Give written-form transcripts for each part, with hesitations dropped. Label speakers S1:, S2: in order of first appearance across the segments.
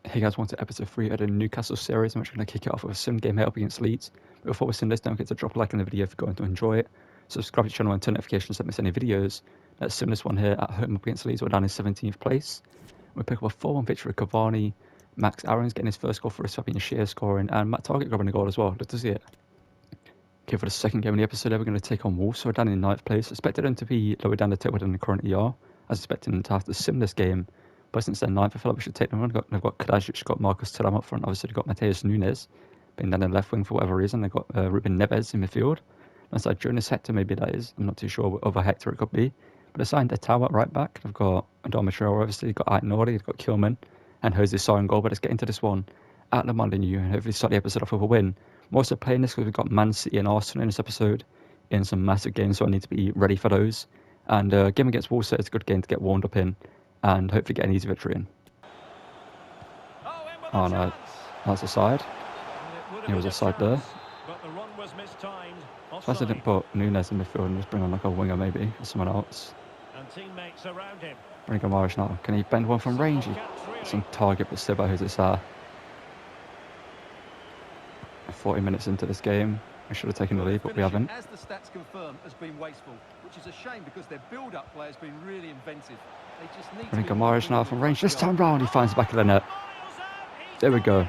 S1: Hey guys, welcome to episode 3 of the Newcastle series. I'm actually going to kick it off with a sim game here up against Leeds. But before we sim this, don't forget to drop a like on the video if you're going to enjoy it. Subscribe to the channel and turn notifications so you don't miss any videos. Let's sim this one here at home up against Leeds. We're down in 17th place. We pick up a 4-1 victory with Cavani. Max Aaron's getting his first goal for us, Fabian Shear scoring, and Matt Target grabbing a goal as well. Good to see it. Okay, for the second game in the episode, we're going to take on Wolves. So we're down in 9th place. Expected them to be lower down the table than they currently are. I was expecting them to have to sim this game. But since they're 9th, I feel like we should take them on. They've got Kadajic, got Marcus Thuram up front. Obviously, they've got Mateus Nunes being down the left wing for whatever reason. They've got Ruben Neves in midfield. That's like Jonas Hector, maybe that is. I'm not too sure what other Hector it could be. But they signed Etawa at right back. They've got Adama Traore, obviously. They've got Aït-Nouri, they've got Kilman, and Jose Sarr in goal. But let's get into this one at Le Molineux and hopefully start the episode off with a win. I'm also playing this because we've got Man City and Arsenal in this episode in some massive games, so I need to be ready for those. And game against Wolves is a good game to get warmed up in and hopefully get an easy victory in. Oh no, that's a side. He was a side there. Plus I didn't put Nunes in midfield and just bring on like a winger maybe or someone else. Bring Gamarish now. Can he bend one from range? It's on target but still by Jose Sarr. 40 minutes into this game, we should have taken the lead, but we haven't.
S2: As the stats confirm, has been wasteful, which is a shame because their build-up play has been really inventive. They just need
S1: Bring Gamarish now from range. This time round, he finds the back of the net. There we go.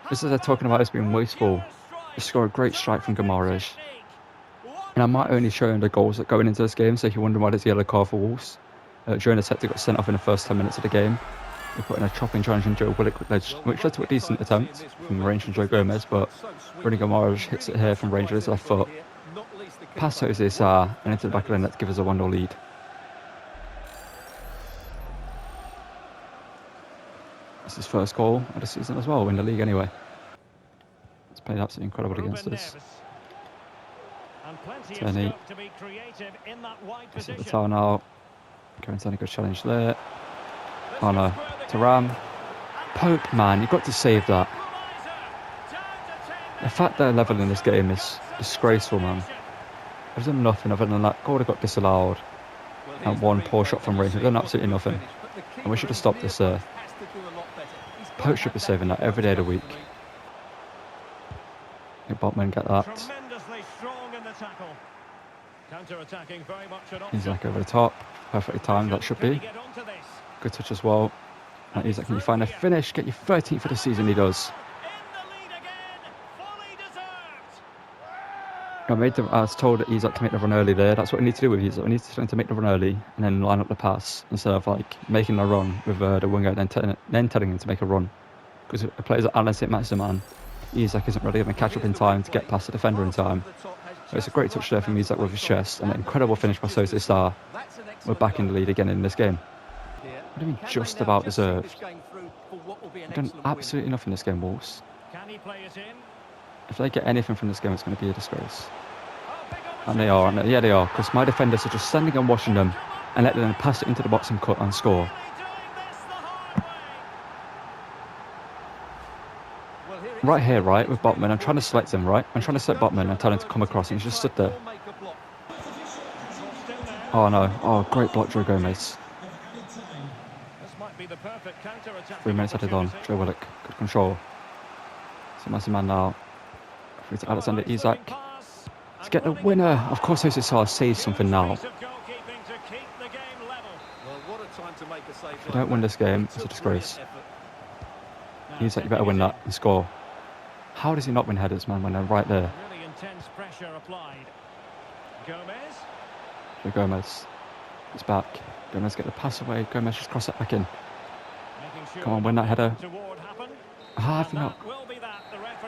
S1: This is they're talking about as being wasteful. They score a great strike from Gamarish. And I might only show him the goals that going into this game, so if you're wondering why there's a yellow card for Wolves. Jonas Hector got sent off in the first 10 minutes of the game. They put in a chopping challenge from Joe Willock, which led to a decent attempt from range from Joe Gomez, but Bruno Gamarish hits it here from range with his left foot. Past Jose Sarr and into the back of the net to give us a 1-0 lead. It's his first goal of the season as well, in the league anyway. It's played absolutely incredible against us. Tony. This is the tower now. Going to a good challenge there. Oh no, Thuram. Pope, man, you've got to save that. The fact they're level in this game is disgraceful, man. They've done nothing other than that goal that got disallowed. And one poor shot from range. They've done absolutely nothing. And we should have stopped this. Pope should be saving that every day of the week. Botman get that. Isak over the top. Perfectly timed, that should be. Good touch as well. And Isak, can you find a finish? Get your 13th for the season, he does. I was told that Isak to make the run early there. That's what we need to do with Isak. We need to make the run early and then line up the pass instead of like making the run with the winger and then telling him to make a run. Because the players like Alan St-Maximin, Isak isn't really going to catch up in time to get past the defender in time. So it's a great touch there from Isak with his chest and an incredible finish by Jose Sarr. We're back in the lead again in this game. What do you mean just about deserved? They've done absolutely nothing in this game, Wolves. If they get anything from this game, it's going to be a disgrace. And they are, aren't they? Yeah, they are, because my defenders are just standing and watching them and letting them pass it into the box and cut and score. Right here, right, with Botman, I'm trying to select him, right? I'm trying to select Botman and tell him to come across, and he's just stood there. Oh no, oh, great block, Joe Gomez. 3 minutes added on, Joe Willock, good control. So massive man now. Through to Alexander Isak. To get the winner. Of course, Jose Sarr saves something now. If you don't win this game, it's a disgrace. Isak, you better win that and score. How does he not win headers, man, when they're right there? So Gomez. It's back. Gomez get the pass away. Gomez just cross it back in. Come on, win that header. Have you not?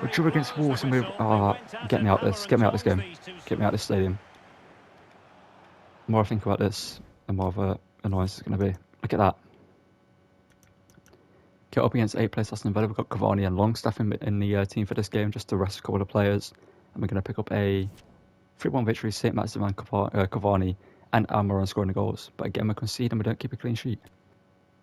S1: We're drew against Wolves and we're... Oh, get me out this. Get me out this game. Get me out this stadium. The more I think about this, the more of a annoyance it's going to be. Look at that. Get up against 8th place Aston Villa. We've got Cavani and Longstaff in the team for this game, just to rest a couple of players. And we're going to pick up a 3-1 victory. St. Maximin, Cavani and Almiron scoring the goals. But again, we concede and we don't keep a clean sheet.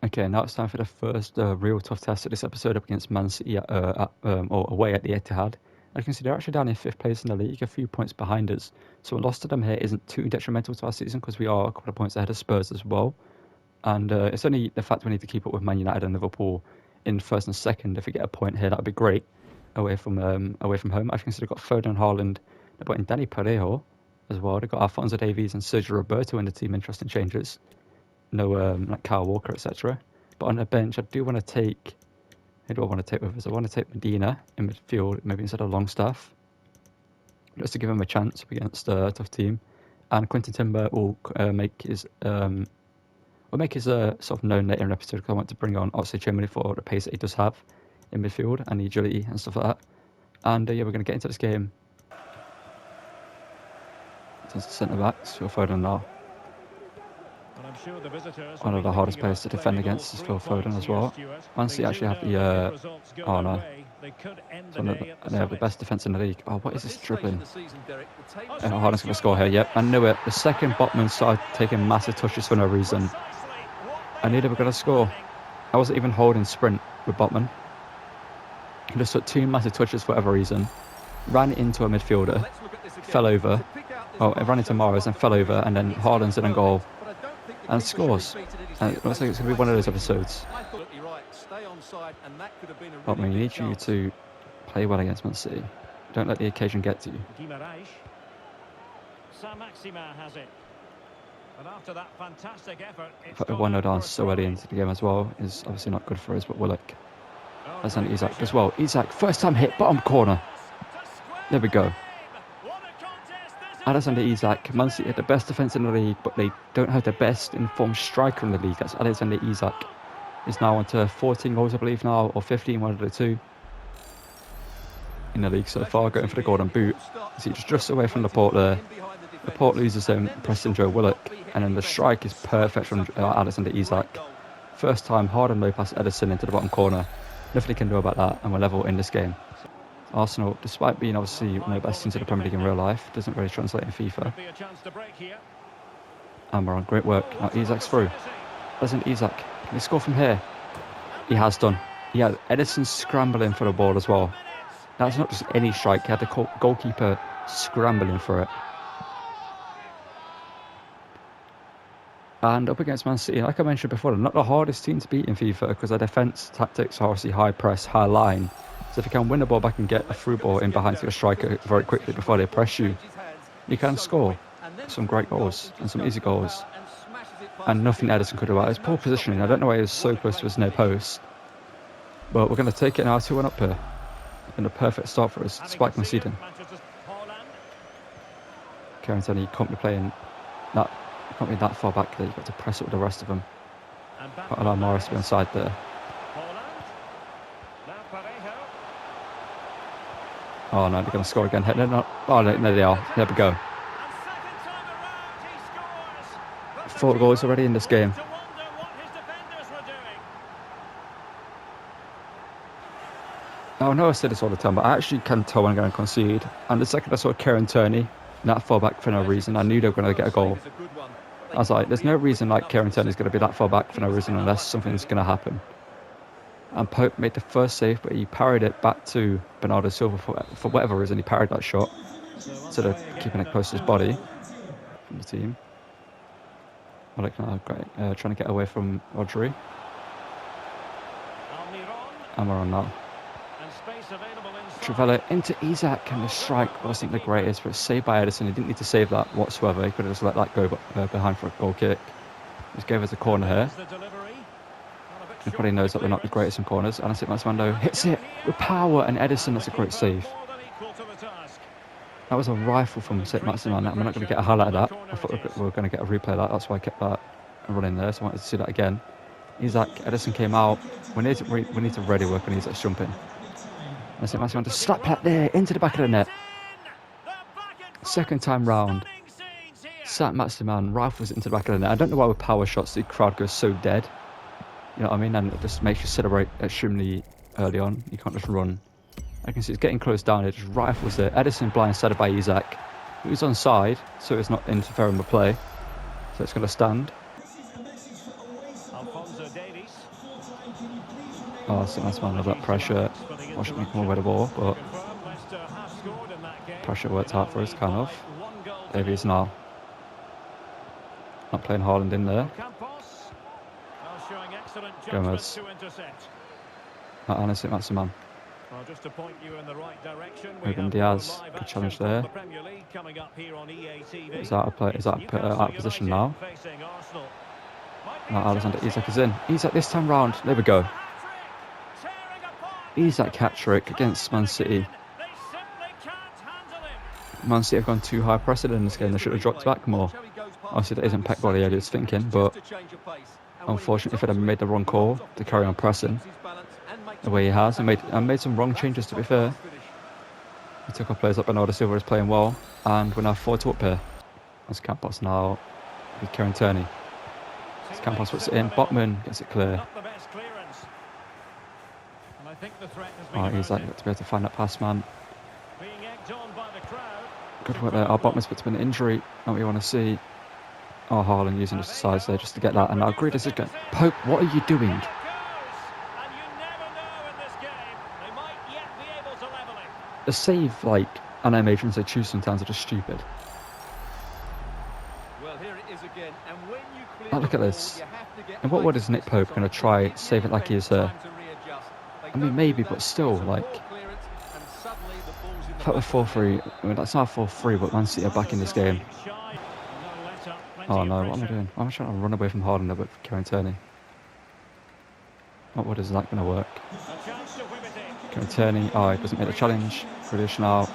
S1: Okay, now it's time for the first real tough test of this episode up against Man City or away at the Etihad. As you can see, they're actually down in 5th place in the league, a few points behind us. So a loss to them here isn't too detrimental to our season because we are a couple of points ahead of Spurs as well. And it's only the fact we need to keep up with Man United and Liverpool in first and second. If we get a point here, that'd be great. Away from home, I think they've got Foden, Haaland. They're putting Danny Parejo as well. They've got Alphonso Davies and Sergio Roberto in the team. Interesting changes. No, like Kyle Walker, etc. But on the bench, I do want to take. Who do I want to take with us? I want to take Medina in midfield, maybe instead of Longstaff, just to give him a chance against a tough team. And Quentin Timber will make his sort of known later in the episode, because I want to bring on Oxlade Chamberlain for the pace that he does have in midfield and the agility and stuff like that. And yeah, we're going to get into this game. It's centre backs, Phil Foden now. One of the hardest players to defend against is Phil Foden as well. Man City actually have the oh no, they have the best defence in the league. Oh, what is this dribbling? Haaland's going to score here. Yep, I knew it. The second Botman started taking massive touches for no reason, I knew they were going to score. I wasn't even holding sprint with Botman. He just took 2 massive touches for whatever reason, ran into a midfielder, fell over. Oh, it ran into Mahrez and fell over, and then Haaland's in a goal and scores. And it looks like it's going to be one of those episodes. Botman, we need you to play well against Man City. Don't let the occasion get to you. The fact we 1-0 down so early into the game as well is obviously not good for us, but Willock. That's on Isak as well. Isak, first time hit, bottom corner. There we go. Alexander Isak. Man City had the best defence in the league, but they don't have the best informed striker in the league. That's Alexander Isak. He's now on to 14 goals, I believe now, or 15, one of the two in the league so far, going for the golden boot. So he just drifts away from Laporte there. Laporte loses him, Preston Joe Willock, and then the strike is perfect from Alexander Isak. First time, hard and low pass Ederson into the bottom corner. Nothing he can do about that, and we're level in this game. Arsenal, despite being obviously one of the best teams in the Premier League in real life, doesn't really translate in FIFA. And we're on great work. Now Isak's through. Doesn't Isak? Can he score from here? He has done. Yeah, Ederson scrambling for the ball as well. That's not just any strike. He had the goalkeeper scrambling for it. And up against Man City, like I mentioned before, they're not the hardest team to beat in FIFA because their defence tactics are obviously high press, high line. So if you can win the ball back and get a through ball in behind to a striker very quickly before they press you, you can score some great goals and some easy goals. And nothing Ederson could do about it. It's poor positioning. I don't know why he was so close to his near post. But we're going to take it now, 2-1 up here. And a perfect start for us, despite conceding. Kieran said he can't be playing that. You can't be that far back there. You've got to press it with the rest of them. Can't allow Morris to be inside there. Oh no, they're going to score again. No, no. Oh no, there they are. There we go. 4 goals already in this game. I know I say this all the time, but I actually can tell when I'm going to concede. And the second I saw Kieran Tierney that far back for no reason, I knew they were going to get a goal. I was like, there's no reason like Kieran Tierney's going to be that far back for no reason unless something's going to happen. And Pope made the first save, but he parried it back to Bernardo Silva for whatever reason. He parried that shot instead of keeping it close to his body from the team. Like, oh, great. Trying to get away from Rodri. And we're on now. Trivela into Isak, and the strike wasn't the greatest, but saved by Ederson. He didn't need to save that whatsoever. He could have just let that go behind for a goal kick. Just gave us a corner here. He probably knows that we're not the greatest in corners. And I think Masmando hits it with power, and Ederson, that's a great save. That was a rifle from St. Maximin. I'm not going to get a highlight of that. I thought we were going to get a replay of that. That's why I kept that running there. So I wanted to see that again. Isak, Ederson came out. We need to ready work on Isak's jumping. And I St. Maximin to slap that there into the back of the net. Second time round. St. Maximin rifles it into the back of the net. I don't know why with power shots the crowd goes so dead. You know what I mean? And it just makes you celebrate extremely early on. You can't just run. I can see it's getting close down. It just rifles it. Ederson blindsided by Isak, who's onside, so it's not interfering with play. So it's going to stand. Oh, St. Maximin has that pressure. Watching me come away the ball, but pressure worked out for us, kind of. Davies now. Not playing Haaland in there. Gomez. Honestly, that's the man.
S3: Well, just to point you in the right direction, we
S1: Ruben
S3: have
S1: Diaz,
S3: live
S1: good
S3: action
S1: challenge
S3: from
S1: there.
S3: the Premier League coming up here on EA TV.
S1: Is that a play? Is that out of position now?
S3: Facing Arsenal.
S1: Now Alexander Isak is in. Isak this time round. There we go. Isak hat-trick against Man City. Man City have gone too high pressing in this game. They should have dropped back more. Obviously, that isn't Pep Guardiola's thinking, but unfortunately, if they'd have made the wrong call to carry on pressing the way he has, and made some wrong changes, to be fair. He took our players up. Bernardo Silva is playing well, and we're now 4-2 up here. As Campos now with Kieran Tierney. As Campos puts it in, Botman gets it clear. Alright, he's like to be able to find that pass man. Good work there. Our Botman's put to an injury. Not what you want to see. Oh, Haaland using his size there just to get that. And now Grealish is going. Pope, what are you doing? The save, like, animations they choose sometimes are just stupid.
S2: Well, here it is again. And when you clear
S1: Oh, look at
S2: the
S1: this.
S2: ball, you have to get
S1: And what is Nick Pope going to try save it like he is here? I mean, maybe, but still, like, put the 4-3. I mean, that's not 4-3, but Man City are back in this game. Oh no, what am I doing? Why am I trying to run away from Harden with Kieran Tierney? What is that going to work? Kieran Tierney, oh, he doesn't make the challenge. Grealish now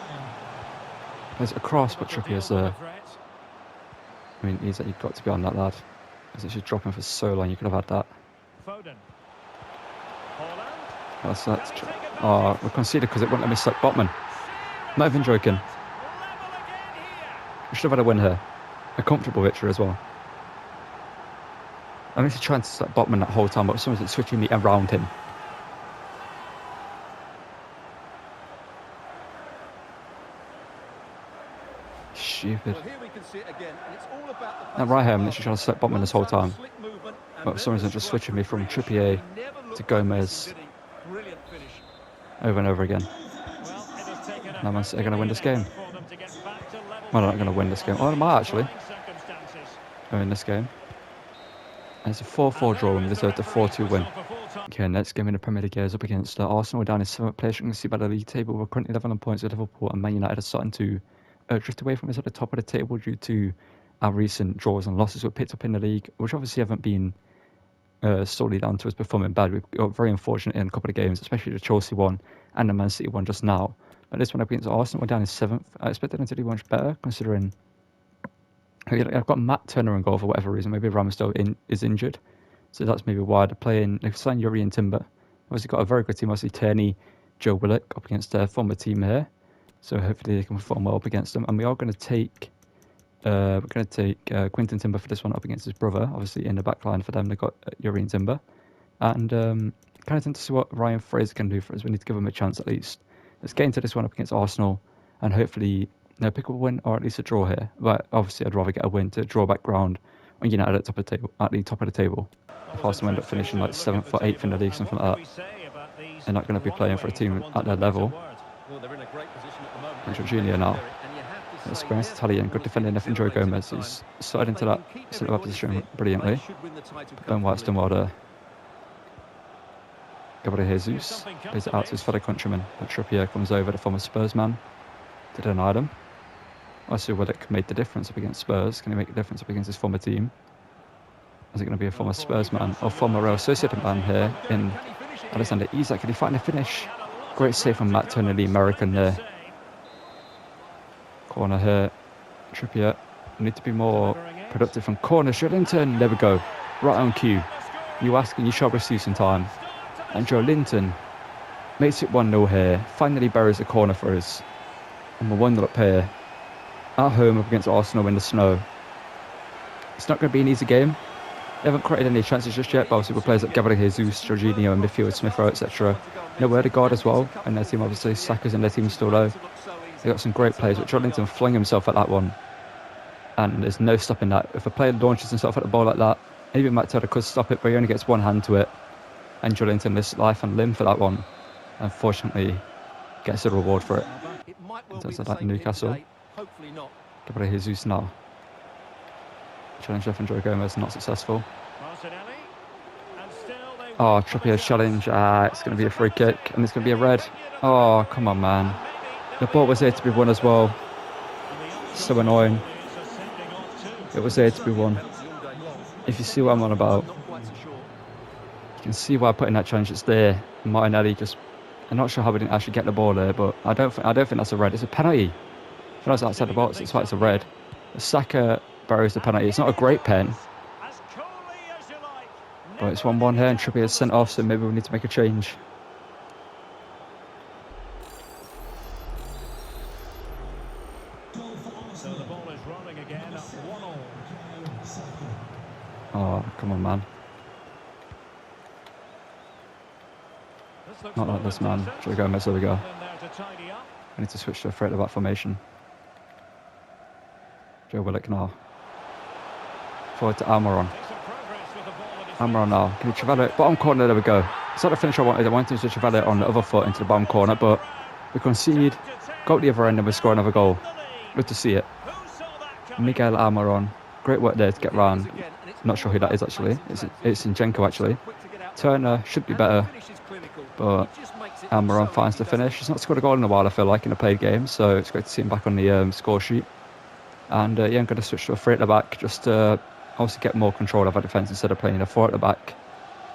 S1: plays it across, but Trippier's there. I mean, you've got to be on that, lad. Because it's just dropping for so long, you could have had that. That's oh, we conceded because it wouldn't let me select Botman. Not even joking. We should have had a win here. A comfortable victory as well. I need to try and select Botman that whole time, but someone's switching me around him. Stupid.
S2: Well, here we can see it again, and it's all about the
S1: And right here, I'm literally trying to select Botman this whole time. But for some reason, just switching me from Trippier to Gomez over and over again. Now Man City are going to win this game. Well, they're not going to win this game. Oh, they might actually win this game. And it's a 4-4 draw and we deserve a 4-2 win. Okay, next game in the Premier League is up against Arsenal. We're down in 7th place. You can see by the league table, we're currently level on points with Liverpool, and Man United are starting to drift away from us at the top of the table due to our recent draws and losses we've picked up in the league, which obviously haven't been solely down to us performing bad. We've got very unfortunate in a couple of games, especially the Chelsea one and the Man City one just now. But this one up against Arsenal, we're down in 7th. I expected them to do much better, considering I've got Matt Turner in goal for whatever reason. Maybe Ramsdale is injured, so that's maybe why they're playing. They've signed Yuri and Timber. Obviously got a very good team. Obviously Tierney, Joe Willock up against their former team here, so hopefully they can perform well up against them. And we are going to take Quinton Timber for this one up against his brother. Obviously in the back line for them, they've got Yuri and Timber, and kind of tend to see what Ryan Fraser can do for us. We need to give him a chance at least. Let's get into this one up against Arsenal and hopefully pick up a win or at least a draw here. But obviously I'd rather get a win to draw back ground on United at the top of the table. If Arsenal end up finishing like 7th or 8th in the league, something like that, they're not going to be playing for a team at their level. Jorginho now. Experienced Italian, good defending from Joe Gomez. He's slotted into that centre-back position brilliantly. Ben White's done well there. Gabriel Jesus plays it out to his fellow countryman, but Trippier comes over, the former Spurs man, to deny them. I see Willock made the difference up against Spurs. Can he make a difference up against his former team? Is it going to be a former Spurs man or former Real Sociedad man here in Alexander Isak? Can he find a finish? Great save from Matt Turner, the American there. Corner here. Trippier need to be more productive from corner. Linton, there we go. Right on cue. You ask and you shall receive some time. And Joe Linton makes it 1-0 here. Finally buries a corner for us. And we're 1-0 up here. At home up against Arsenal in the snow. It's not going to be an easy game. They haven't created any chances just yet, but obviously with players like Gabriel Jesus, Jorginho in midfield, Smith Rowe, etc. No Odegaard as well, and their team obviously, Saka's and their team still low. They got some great players, but Joe Linton flung himself at that one. And there's no stopping that. If a player launches himself at the ball like that, even Matt Turner could stop it, but he only gets one hand to it. And Joe Linton lists life and limb for that one. Unfortunately, gets a reward for it. In terms of that Newcastle. Gabriel Jesus now. Challenge there from Joe Gomez, not successful. Oh, Trippier's challenge. It's going to be a free kick, and it's going to be a red. Oh, come on, man. The ball was there to be won as well. So annoying. It was there to be won. If you see what I'm on about, you can see why I put in that challenge. It's there. Martinelli just... I'm not sure how we didn't actually get the ball there, but I don't think that's a red. It's a penalty. If I was outside the box, that's why it's a red. Saka buries the penalty. It's not a great pen, but it's 1-1 here, and Trippier's sent off, so maybe we need to make a change.
S3: So the ball is rolling again at 1-1.
S1: Oh, come on, man. Not like this, man. Joe Gomez, there we go. We need to switch to a threat about formation. Joe Willock now. Forward to Almiron. Almiron now. Can he travel it? Bottom corner, there we go. It's not the finish I wanted. I wanted to travel it on the other foot into the bottom corner, but we concede. Go to the other end and we score another goal. Good to see it. Miguel Almiron. Great work there to get round. Not sure who that is actually. It's Zinchenko actually. Turner should be better, but Almiron finds the finish. He's not scored a goal in a while, I feel like, in a played game, so it's great to see him back on the score sheet. And yeah, I'm going to switch to a 3 at the back, just to obviously get more control of our defence instead of playing a 4 at the back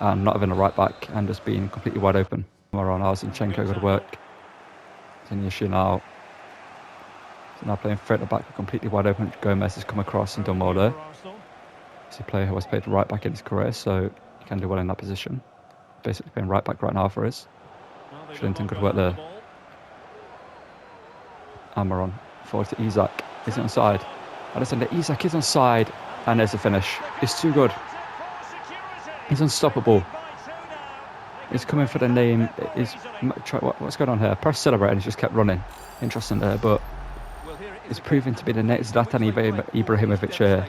S1: and not having a right back and just being completely wide open. Almiron now, Zinchenko got to work. It's an issue now. So now playing 3 at the back, completely wide open. Gomez has come across and done well there. He's a player who has played right back in his career, so he can do well in that position. Basically playing right back right now for us. Shillington, good work there. Almiron, forward to Isak. Is it onside? Alexander Isak is onside, and there's the finish. It's too good. He's unstoppable. He's coming for the name. What's going on here? Press celebrate, and he's just kept running. Interesting there, but it's proven to be the next Zlatan Ibrahimovic here.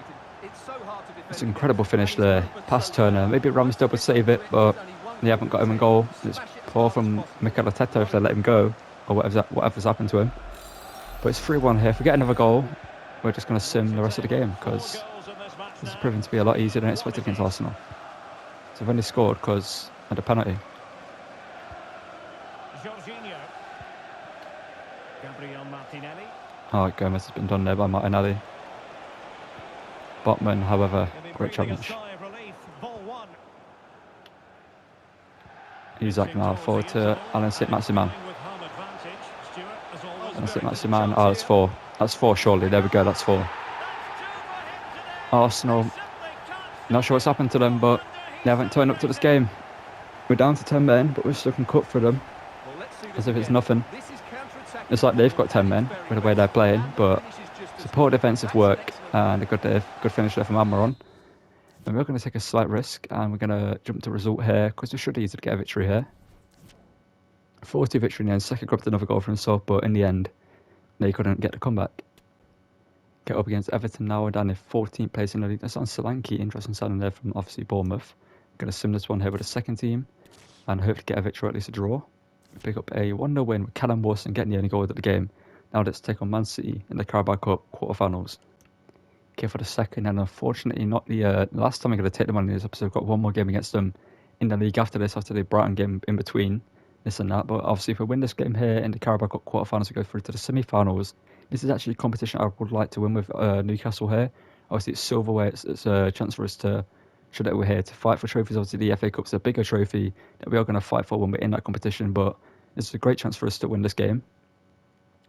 S1: It's an incredible finish there. Past Turner. Maybe Ramsdale would save it, but they haven't got him in goal. It's poor from Mikel Arteta if they let him go, or whatever's happened to him. But it's 3-1 here. If we get another goal, we're just going to sim the rest of the game, because this is proving to be a lot easier than expected against Arsenal. So we've only scored because of the penalty. Oh, Gomez has been done there by Martinelli. Botman, however, great challenge. Isak now forward to Alan Saint-Maximin. Alan Saint-Maximin, oh, that's 4. That's 4 surely, there we go, that's 4. Arsenal, not sure what's happened to them, but they haven't turned up to this game. We're down to 10 men, but we're still can cut for them, as if it's nothing. It's like they've got 10 men with the way they're playing, but support defensive work and a good finish there from Almiron. And we're going to take a slight risk, and we're going to jump to result here, because we should easily get a victory here. 4-2 victory in the end. Saka grabbed another goal for himself, but in the end, they couldn't get the comeback. Get up against Everton now. We're down in 14th place in the league. That's on Solanke. Interesting signing there from obviously Bournemouth. Going to sim this one here with the second team, and hope to get a victory or at least a draw. We pick up a 1-0 win with Callum Wilson getting the only goal of the game. Now let's take on Man City in the Carabao Cup quarterfinals. Okay, for the second, and unfortunately not the last time I'm going to take them on in this episode. I've got one more game against them in the league after this, after the Brighton game in between this and that. But obviously if we win this game here in the Carabao Cup quarterfinals, we go through to the semi-finals. This is actually a competition I would like to win with Newcastle here. Obviously it's silverware, it's a chance for us to show that we're here to fight for trophies. Obviously the FA Cup's a bigger trophy that we are going to fight for when we're in that competition, but it's a great chance for us to win this game.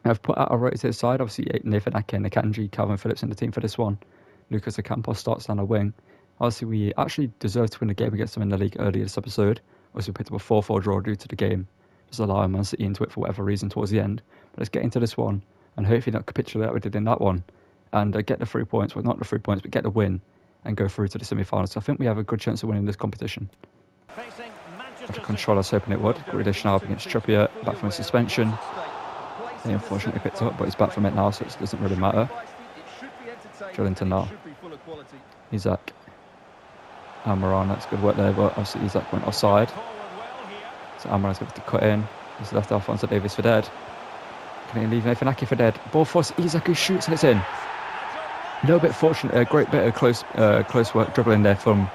S1: I've put out a rotated side, obviously Nathan Ake, Akanji, Calvin Phillips in the team for this one. Lucas Ocampos starts down a wing. Obviously we actually deserve to win the game against them in the league earlier this episode. Obviously we picked up a 4-4 draw due to the game, just allowing Man City into it for whatever reason towards the end. But let's get into this one, and hopefully not capitulate like we did in that one, and get the 3 points, well not the 3 points, but get the win, and go through to the semi-finals. So I think we have a good chance of winning this competition. After control, I was hoping it would. Grealish now up against Trippier, back from a suspension. He unfortunately picked up, but he's back from it now, so it doesn't really matter. Shillington now. Isak. Almiron, that's good work there, but obviously Isak went offside. So Almiron's got to cut in. He's left Alphonso Davies for dead. Can he leave Nathan Ake for dead? Ball force, Isak who shoots and it's in. A little bit fortunate, a great bit of close work dribbling there from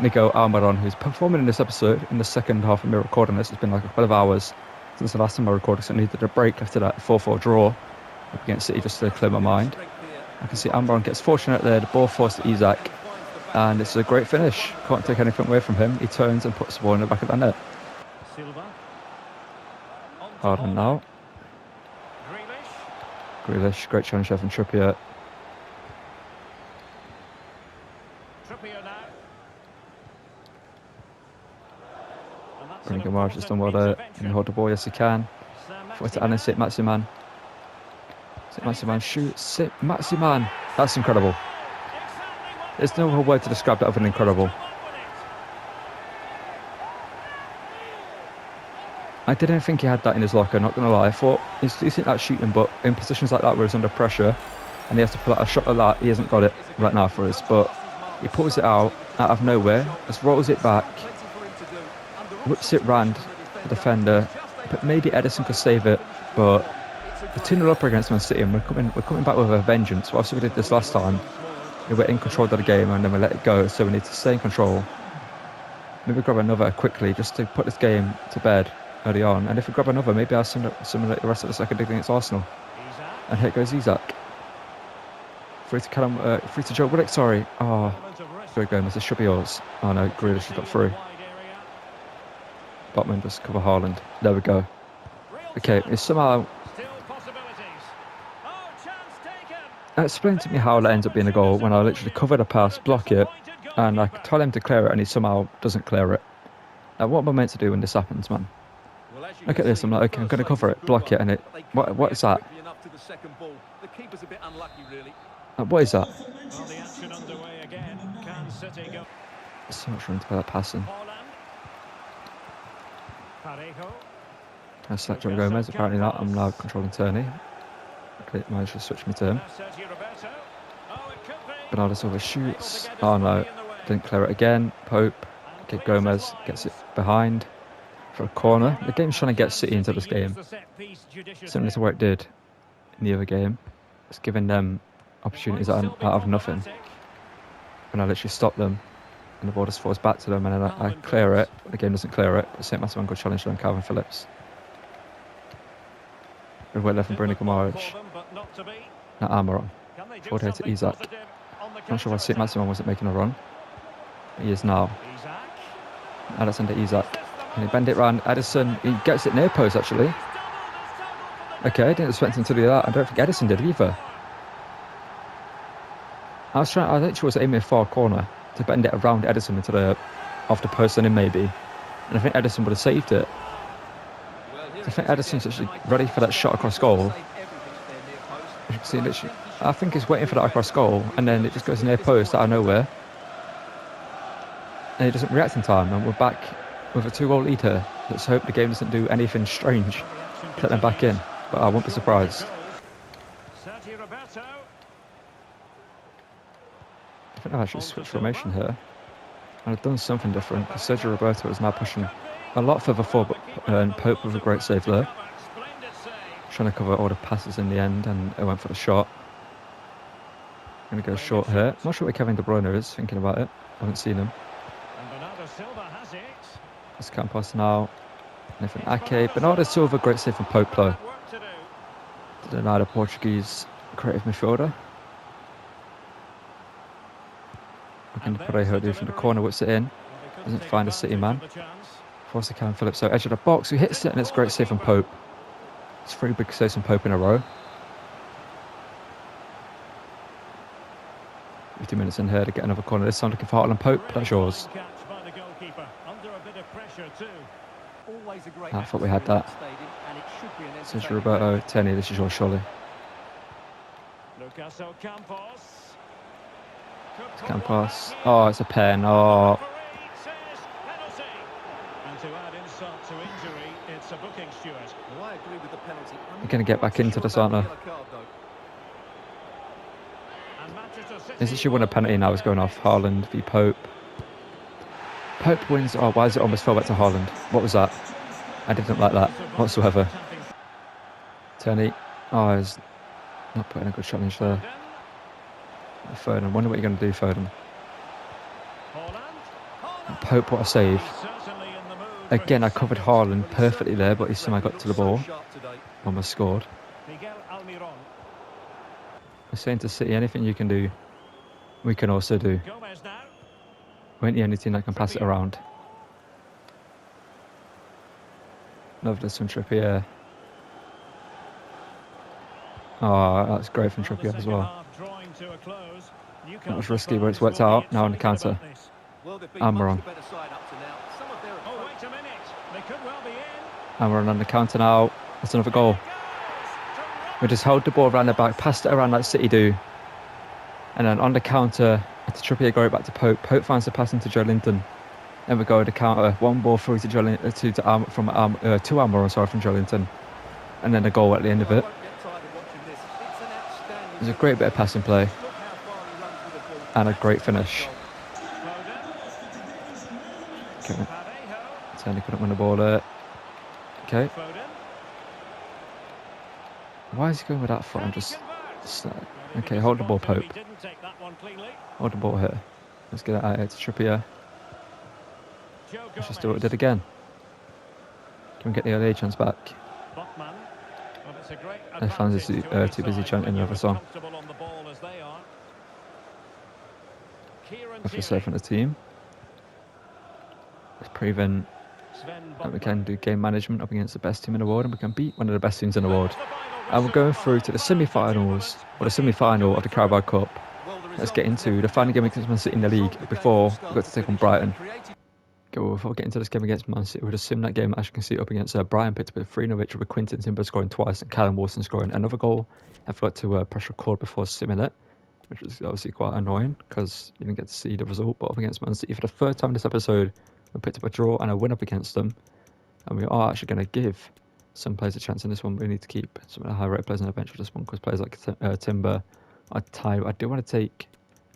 S1: Nico Almiron, who's performing in this episode in the second half of me recording this. It's been like a couple of hours since the last time I recorded, so I needed a break after that 4-4 draw up against City just to clear my mind. I can see Almiron gets fortunate there, the ball forced to Isak, and it's a great finish. Can't take anything away from him. He turns and puts the ball in the back of the net. Harden now. Grealish, great challenge there from Trippier. Brendan Gamara has done well there. Can he hold the ball? Yes, he can. Forward to Alan Maximan. Maximan shoots. Maximan. That's incredible. There's no other word to describe that other than incredible. I didn't think he had that in his locker, not going to lie. I thought he's decent at shooting, but in positions like that where he's under pressure and he has to pull out a shot like that, he hasn't got it right now for us. But he pulls it out of nowhere, just rolls it back, whips it round the defender. But maybe Edison could save it, but we're 2-0 up against Man City and we're coming back with a vengeance. Whilst we did this last time, we were in control of the game and then we let it go, so we need to stay in control. Maybe grab another quickly just to put this game to bed early on, and if we grab another, maybe I'll simulate the rest of the second leg against Arsenal. And here goes Isak. Free to Joe Willock, sorry. Oh, good Gomez, this should be yours. Oh no, Grealish has got through. Botman just cover Haaland. There we go. Okay, it's somehow... Explain to me how that ends up being a goal when I literally cover the pass, block it, and I tell him to clear it and he somehow doesn't clear it. Now what am I meant to do when this happens, man? Look at this, I'm like, okay, I'm going to cover it, block it, and it... What is that? What is that? So much room to play that passing. I select Joe Gomez, apparently not. I'm now controlling Turney. Okay, managed to switch me to him. Bernardo Silva shoots. Oh no, didn't clear it again. Pope. Okay, Gomez gets it behind for a corner. The game's trying to get City into this game, similar to what it did in the other game. It's giving them opportunities out of nothing, and I literally stop them, and the ball just falls back to them, and then I clear it. The game doesn't clear it. But St. Maximin good challenge on Calvin Phillips. We've left from Bruno Guimaraes. Now Almiron. Forward here to Isak. Not sure why St. Maximin wasn't making a run. He is now. Alexander Isak. Can he bend it round? Edison, he gets it near post actually. Okay, I didn't expect him to do that. I don't think Edison did either. I literally was aiming far corner to bend it around Edison into the off the post and in maybe. And I think Edison would have saved it. I think Edison's actually ready for that shot across goal. You can see literally, I think he's waiting for that across goal and then it just goes near post out of nowhere. And he doesn't react in time, and we're back with a 2-goal lead here. Let's hope the game doesn't do anything strange. Get them back in, but I won't be surprised. I think I've actually switched formation here. And I've done something different, because Sergio Roberto is now pushing a lot further forward, and Pope with a great save there. Trying to cover all the passes in the end, and it went for the shot. I'm going to go short here. Not sure where Kevin De Bruyne is, thinking about it. I haven't seen him. It's Campos now. Nathan Ake. Bernardo Silva, great save from Pope though. To deny the Portuguese creative midfielder. Looking to Parejo do from the corner, whips it in. Doesn't find a City man. Forces Calvin Phillips, so edge of the box, who hits it, and it's a great save from Pope. It's 3 big saves from Pope in a row. 50 minutes in here to get another corner. This time looking for Haaland. Pope, that's yours. I thought we had that. Says Roberto, Tenny, this is yours surely. Campos. Oh, it's a pen. Oh. You're going to get back into this, aren't they? Is this should win a penalty now? It's going off. Haaland v Pope. Pope wins. Oh, why is it almost fell back to Haaland? What was that? I didn't like that whatsoever. Turney. Oh, he's not putting a good challenge there. Foden. I wonder what you're going to do, Foden. Pope, what a save.
S3: He's certainly in the mood for
S1: Again, I
S3: his
S1: covered
S3: second.
S1: Haaland perfectly there, but he somehow got to the ball. Almost scored.
S3: Miguel Almiron.
S1: I'm saying to City, anything you can do, we can also do.
S3: Gomez now.
S1: We ain't the only team that can pass it
S3: Trippier.
S1: around. Love this from Trippier. Oh, that's great from
S3: Well, the
S1: Trippier as
S3: second
S1: well.
S3: half drawing to a close.
S1: That was
S3: Newcastle
S1: risky, but it's
S3: fans
S1: worked
S3: will be
S1: out. Now on the
S3: excited
S1: counter.
S3: about this.
S2: Well, they've been
S1: Almiron.
S2: much the better side up to now. Some of their
S3: Oh, wait a minute. They could well be in.
S1: And we're on the counter now. That's another goal.
S3: There it goes.
S1: We just hold the ball around the back, passed it around like City do. And then on the counter, to Trippier, go it back to Pope. Pope finds the pass into Joe Linton. Then we go to the counter. One ball through to Joe Linton, to Almiron, sorry, from Joe Linton. And then a goal at the end of it. It was a great bit of passing play. And a great finish. Okay. Tony couldn't win the ball there. Okay. Why is he going with that foot? I'm just... Okay, hold the ball, Pope. Hold the ball here. Let's get it out here to Trippier. Let's just do what we did again. Can we get the LA chance back? Their fans are too busy chanting another song. That's just from the team. It's proven that we can do game management up against the best team in the world, and we can beat one of the best teams in the world. And we're going through to the semi-finals, or the semi-final of the Carabao Cup. Let's get into the final game against Man City in the league before we got to take on Brighton. Okay, well, before we get into this game against Man City, we'll just sim that game, as you can see, up against Brighton, picked up with 3-0 victory with Quinton Timber scoring twice and Callum Wilson scoring another goal. I forgot to press record before simming it, which was obviously quite annoying because you didn't get to see the result. But up against Man City for the third time this episode, we picked up a draw and a win up against them. And we are actually going to give some players a chance in this one. We need to keep some of the high-rated players on the bench for this one, because players like Timber, I do want to take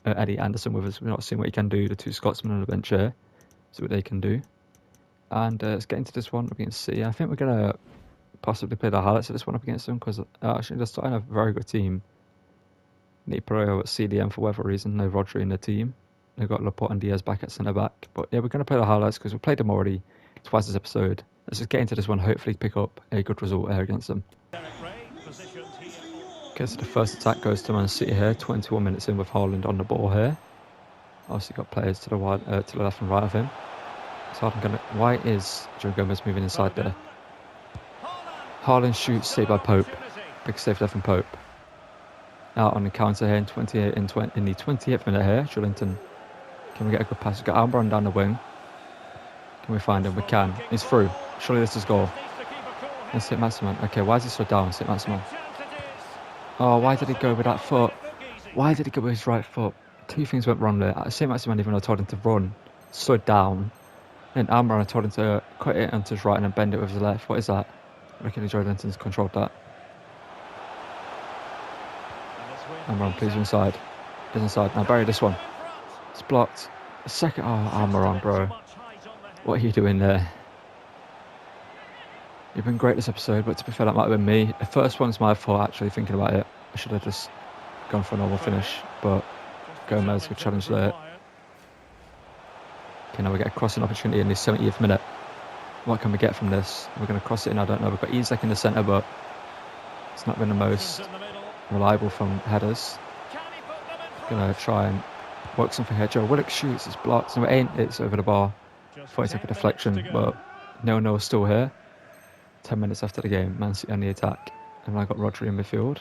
S1: Eddie Anderson with us. We're not seeing what he can do, the two Scotsmen on the bench here. See what they can do. And let's get into this one up against City. I think we're going to possibly play the highlights of this one up against them, because actually they're starting a very good team. Nate Pereira at CDM for whatever reason. No Rodri in the team. They've got Laporte and Diaz back at centre-back. But yeah, we're going to play the highlights because we played them already twice this episode. Let's just get into this one, hopefully pick up a good result here against them. Okay, so the first attack goes to Man City here. 21 minutes in with Haaland on the ball here. Obviously got players to the left and right of him. So why is Joe Gomez moving inside there? Haaland shoots, saved by Pope. Big save there from Pope. Out on the counter here in the 28th minute here. Joe Linton. Can we get a good pass? We've got Almiron down the wing. Can we find him? We can. He's through. Surely this is goal. And St. Maximin. Okay, why is he so down, St. Maximin? Oh, why did he go with that foot? Why did he go with his right foot? Two things went wrong there. St. Maximin, even though I told him to run, stood down. And Almiron, I told him to cut it onto his right and then bend it with his left. What is that? I reckon Joe Linton's controlled that. Almiron, please inside. He's inside. Now bury this one. It's blocked. A second. Oh, Almiron, bro. What are you doing there? You've been great this episode, but to be fair, that might have been me. The first one's my fault, actually, thinking about it. I should have just gone for a normal finish, but Gomez, good challenge there. Okay, now we get a crossing opportunity in the 70th minute. What can we get from this? We're going to cross it in, I don't know. We've got Isak in the centre, but it's not been the most reliable from headers. Going to try and work something here. Joe Willock shoots, it's blocked. No, it ain't, it's over the bar. Thought he took a deflection, but 0-0 still here. 10 minutes after the game, Man City on the attack. And I got Rodri in midfield.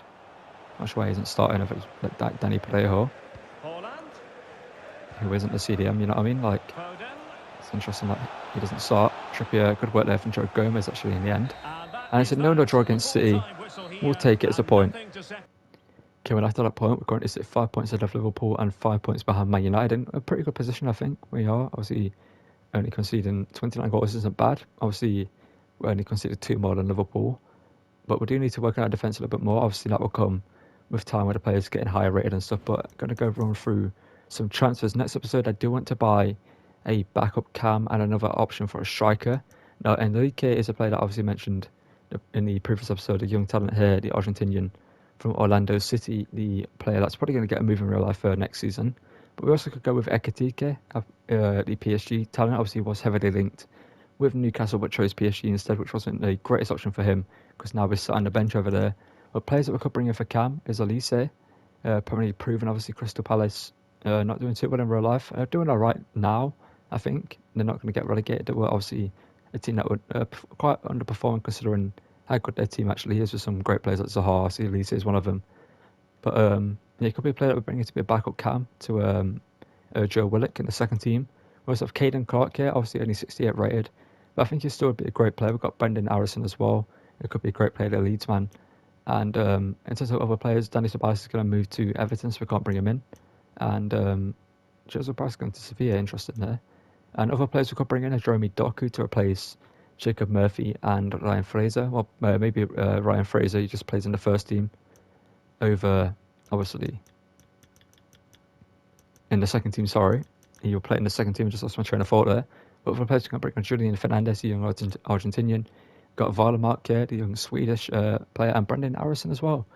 S1: Not sure why he isn't starting if it's like Danny Parejo, who isn't the CDM, you know what I mean? Like, it's interesting that he doesn't start. Trippier, good work there from Joe Gomez actually in the end. And it's a 0-0 draw against City. We'll take it as a point. Okay, well after that point, we're currently sit 5 points ahead of Liverpool and 5 points behind Man United. In a pretty good position, I think. We are obviously only conceding 29 goals isn't bad. Obviously, we only conceded 2 more than Liverpool. But we do need to work on our defence a little bit more. Obviously, that will come with time with the players getting higher rated and stuff. But I'm going to go run through some transfers. Next episode, I do want to buy a backup cam and another option for a striker. Now, Enrique is a player that I obviously mentioned in the previous episode, a young talent here, the Argentinian from Orlando City, the player that's probably going to get a move in real life for next season. But we also could go with Ekitike, the PSG talent. Obviously, he was heavily linked with Newcastle, but chose PSG instead, which wasn't the greatest option for him because now we're sat on the bench over there. But players that we could bring in for Cam is Elise, probably proven. Obviously, Crystal Palace not doing too well in real life. Doing all right now, I think. They're not going to get relegated. They were obviously a team that would quite underperform considering how good their team actually is with some great players like Zaha. I see Elise is one of them. But yeah, it could be a player that would bring it to be a backup Cam to Joe Willock in the second team. We also have Caden Clark here, obviously only 68 rated. But I think he still would be a great player. We've got Brendan Harrison as well. It could be a great player, the Leeds man. And in terms of other players, Danny Tobias is going to move to Everton, so we can't bring him in. And Joseph Price going to Sevilla, interested in there. And other players we could bring in are Jeremy Doku to replace Jacob Murphy and Ryan Fraser. Well, maybe Ryan Fraser, he just plays in the first team over, obviously, in the second team, sorry. He'll play in the second team, just lost my train of thought there. But for players, we're going to bring on Julian Fernandez, the young Argentinian. Got Valemark here, the young Swedish player, and Brendan Harrison as well,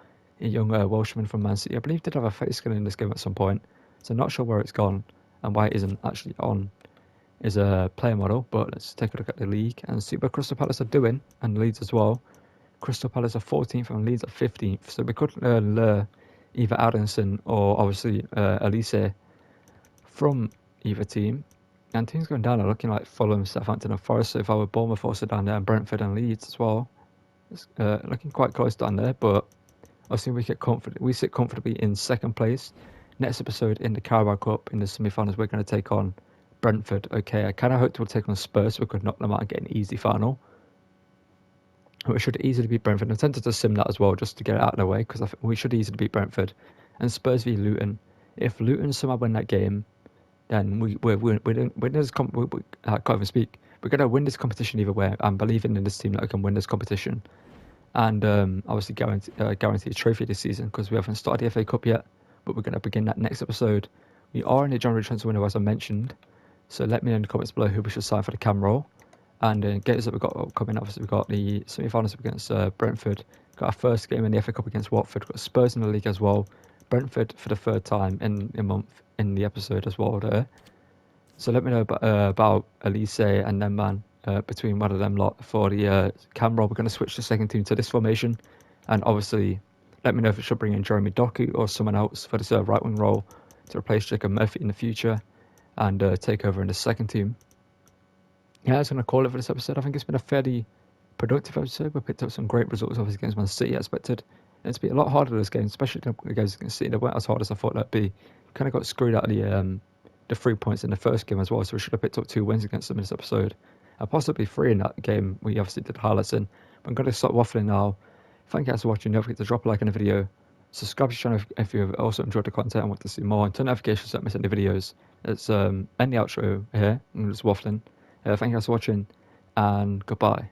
S1: a young Welshman from Man City. I believe did have a face skin in this game at some point, so not sure where it's gone and why it isn't actually on is a player model. But let's take a look at the league and see what Crystal Palace are doing, and Leeds as well. Crystal Palace are 14th and Leeds are 15th, so we could lure either Addison or obviously Elise from either team. And teams going down are looking like Fulham, Southampton and Forest. So if I were Bournemouth also down there, and Brentford and Leeds as well. It's looking quite close down there, but I think we sit comfortably in second place. Next episode in the Carabao Cup in the semi-finals, we're going to take on Brentford. Okay, I kind of hoped we'll take on Spurs so we could knock them out and get an easy final. We should easily beat Brentford. I'm tempted to sim that as well just to get it out of the way because I think we should easily beat Brentford. And Spurs v Luton. If Luton somehow win that game, then I can't even speak. We're going to win this competition either way. I'm believing in this team that we can win this competition. And obviously guarantee a trophy this season because we haven't started the FA Cup yet. But we're going to begin that next episode. We are in the January transfer window as I mentioned. So let me know in the comments below who we should sign for the cam role. And games that we've got upcoming, obviously we've got the semi-finals against Brentford. Got our first game in the FA Cup against Watford. Got Spurs in the league as well. Brentford for the third time in a month in the episode as well there. So let me know about Elise and then man between one of them lot for the cam role. We're going to switch the second team to this formation. And obviously let me know if it should bring in Jeremy Doku or someone else for this right wing role to replace Jacob Murphy in the future and take over in the second team. Yeah, I was going to call it for this episode. I think it's been a fairly productive episode. We picked up some great results, obviously, against Man City, I expected. And it's been a lot harder this game, especially against City. They weren't as hard as I thought that'd be. Kind of got screwed out of the 3 points in the first game as well, so we should have picked up 2 wins against them in this episode. And possibly 3 in that game we obviously did highlights in. But I'm going to stop waffling now. Thank you guys for watching. Don't forget to drop a like on the video. Subscribe to the channel if you've also enjoyed the content and want to see more. And turn notifications so don't miss any videos. It's end the outro here. I'm just waffling. Thank you guys for watching, and goodbye.